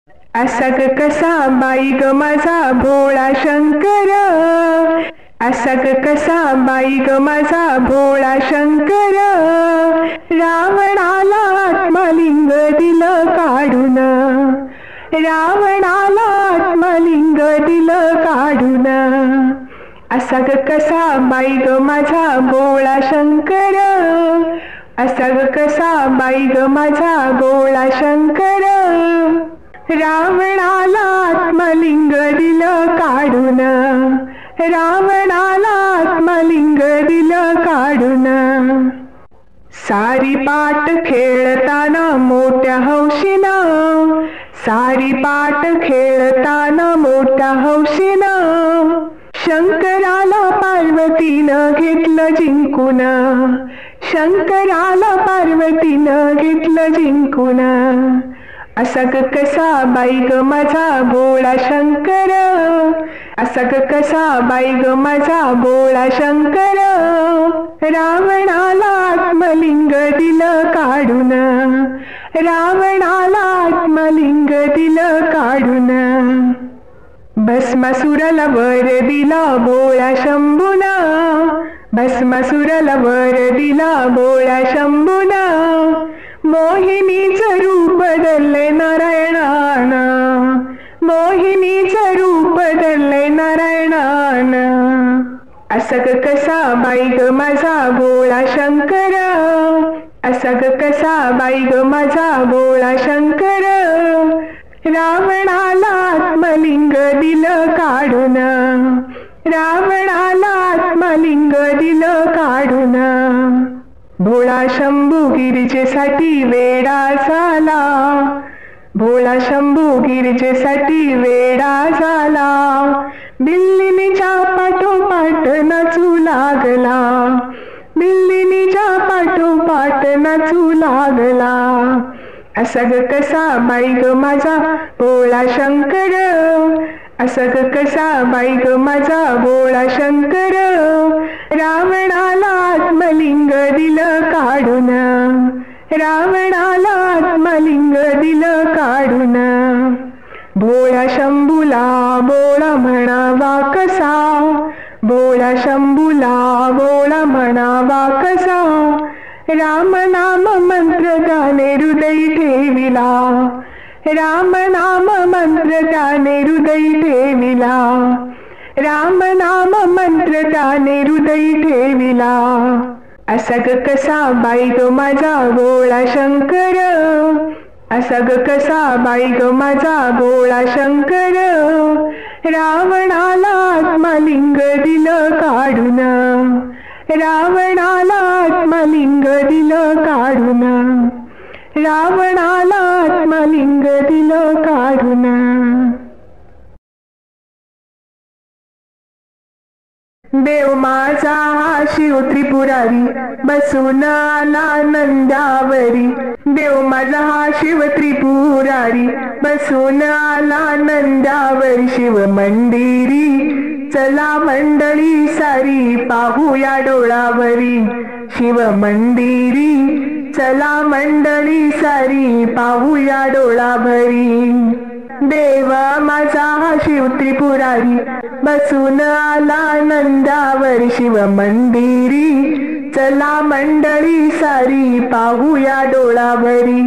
असा ग कसा बाई ग माझा भोळा शंकर, असा ग कसा बाई ग माझा भोळा शंकर, रावणाला आत्मलिंग दिलं काढून, रावणाला आत्मलिंग दिलं काढून, असा ग कसा बाई ग माझा भोळा शंकर, असा ग कसा बाई ग माझा भोळा शंकर, रावणाला आत्मलिंग दिलं काढून, रावणाला आत्मलिंग दिलं काढून, सारी पाट खेळताना मोठ्या हौशीनं, सारी पाट खेळताना मोठ्या हौशीनं, शंकराला पार्वतीनं घेतलं जिंकून, शंकराला पार्वतीनं घेतलं जिंकून, असा ग कसा बाई ग माझा भोळा शंकर, असा ग कसा बाई ग माझा भोळा शंकर, रावणाला आत्मलिंग दिलं काढून, रावणाला आत्मलिंग दिलं काढून, भस्मासुराला वर दिला भोळा शंभूना, भस्मासुराला वर दिला भोळा शंभूना, मोहिनीचं रूप बदलले नारायणानं, मोहिनीचं रूप बदलले नारायणानं, असा ग कसा बाई ग माझा भोळा शंकर, असा ग कसा बाई ग माझा भोळा शंकर, रावणाला आत्मलिंग दिलं काढून, रावणाला आत्मलिंग दिलं काढून, भोळा शंभू गिरिजेसाठी वेडा झाला, भोळा शंभू गिरिजेसाठी वेडा झाला, बिल्लिनीच्या पाठोपाठ नाचू लागला, बिल्लिनीच्या पाठोपाठ नाचू लागला, असा ग कसा बाई ग माझा भोळा शंकर, असा ग कसा बाई ग माझा भोळा शंकर, रावणाला आत्मलिंग दिलं काढून, रावणाला आत्मलिंग दिलं काढून, भोळा शंभूला भोळा म्हणावा कसा, भोळा शंभूला भोळा म्हणावा कसा, राम नाम मंत्र गाणे हृदयी ठेविला, राम नाम मंत्र गाणे हृदयी ठेविला, राम नाम मंत्र गाणे हृदयी ठेविला, असा ग कसा बाई ग माझा भोळा शंकर, असा ग कसा बाई ग माझा भोळा शंकर, रावणाला आत्मलिंग दिलं काढून, रावणाला आत्मलिंग दिलं काढून, रावणाला आत्मलिंग दिलं काढून, देव माझा हा शिव त्रिपुरारी बसून आला नंदावरी, देव माझा हा शिव त्रिपुरारी बसून आला नंदावरी, शिव मंदिरी चला मंडळी सारी पाहूया डोळावरी, शिव मंदिरी चला मंडळी सारी पाहूया डोळाभरी, देव माझा हा शिव त्रिपुरारी बसून आला नंदावर, शिव मंदिरी चला मंडळी सारी पाहूया डोळाभरी,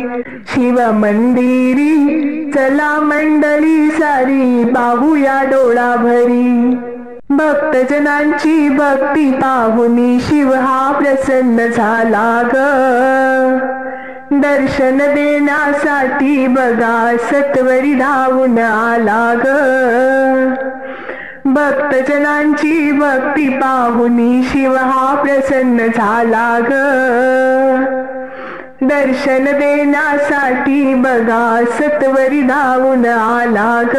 शिव मंदिरी चला मंडळी सारी पाहूया डोळाभरी, भक्तजनांची भक्ती पाहुनी शिव हा प्रसन्न झाला ग, दर्शन देण्यासाठी बघा सत्वरी धावून आला ग, भक्तजनांची भक्ती पाहुनी शिव हा प्रसन्न झाला ग, दर्शन देण्यासाठी बघा सत्वरी धावून आला ग,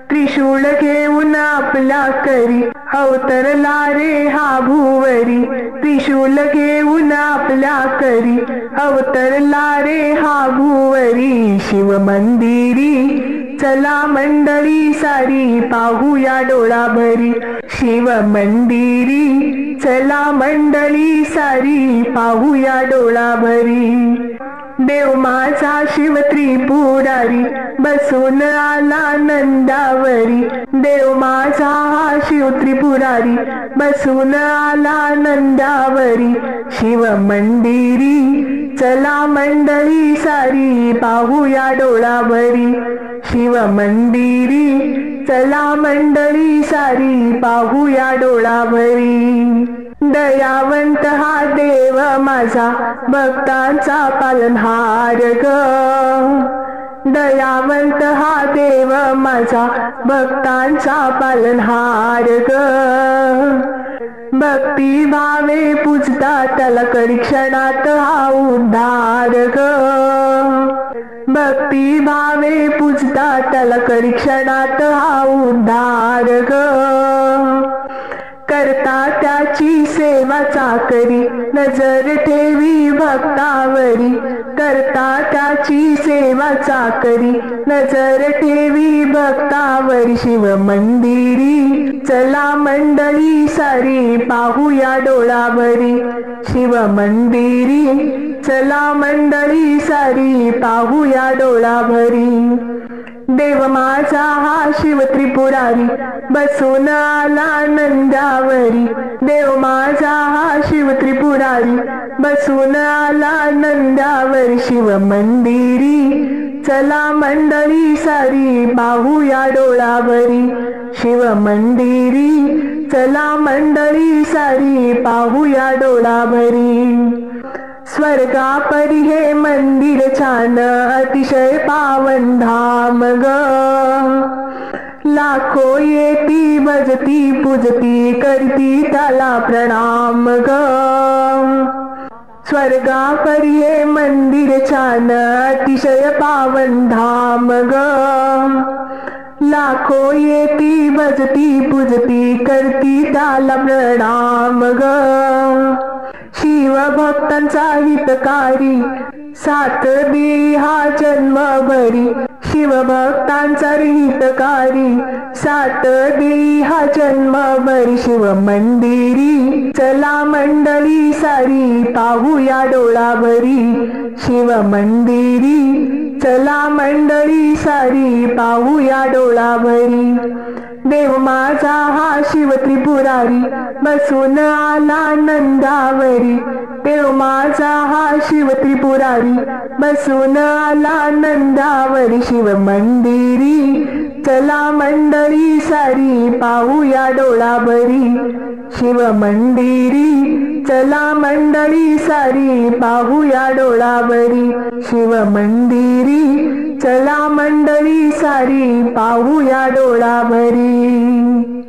त्रिशूळ घेऊन आपल्या करी अवतरला रे हा भुवरी, त्रिशूल घेऊन आपल्या करी अवतरला रे हा भुवरी, शिव मंदिरी चला मंडळी सारी पाहूया डोळाभरी, शिव मंदिरी चला मंडळी सारी पाहूया डोळाभरी, देव माझा शिव त्रिपुरारी बसून आला नंदावरी. देव माझा हा शिव त्रिपुरारी बसून आला नंदावरी. शिव मंदिरी चला मंडळी सारी पाहूया डोळावरी. शिव मंदिरी चला मंडळी सारी पाहूया डोळावरी. दयावंत हा देव माझा भक्तांचा पालनहार ग. दयावंत हा देव माझा भक्तांचा पालनहार ग. भक्ती भावे पूजता त्याला करी क्षणात हा उद्धार ग. भक्ती भावे पूजता त्याला करी क्षणात हा उद्धार ग. करता त्याची सेवा चाकरी नजर ठेवी भक्तावरी. करता त्याची सेवा चाकरी नजर ठेवी भक्तावरी. शिव मंदिरी चला मंडळी सारी पाहूया डोळावरी. शिव मंदिरी चला मंडळी सारी पाहूया डोळावरी. देव माझा हा शिव त्रिपुरारी बसून आला नंदावरी. देव माझा हा शिव त्रिपुरारी बसून आला नंदावरी. शिव मंदिरी चला मंडळी सारी पाहूया डोळावरी. शिव मंदिरी चला मंडळी सारी पाहूया डोळावरी. स्वर्गापरी हे मंदिर छान अतिशय पावन धाम ग. लाखो येती भजती पूजती करती त्याला प्रणाम ग. स्वर्गापरी हे मंदिर छान अतिशय पावन धाम ग. लाखो येती भजती पूजती करती त्याला प्रणाम ग. शिव भक्तांचा हितकारी साथ दे हा जन्मभरी. शिव भक्तांचा हितकारी साथ दे हा जन्मभरी. शिव मंदिरी चला मंडळी सारी पाहूया डोळावरी. शिव मंदिरी चला मंडळी सारी पाहूया डोळावरी. देव माझा हा शिव त्रिपुरारी बसून आला नंदावरी. देव माझा हा शिव त्रिपुरारी बसून आला नंदावरी. शिव मंदिरी चला मंडळी सारी पाहूया डोळावरी. शिव मंदिरी चला मंडळी सारी पाहूया डोळावरी. शिव मंदिरी चला मंडळी सारी पाहूया डोळावरी.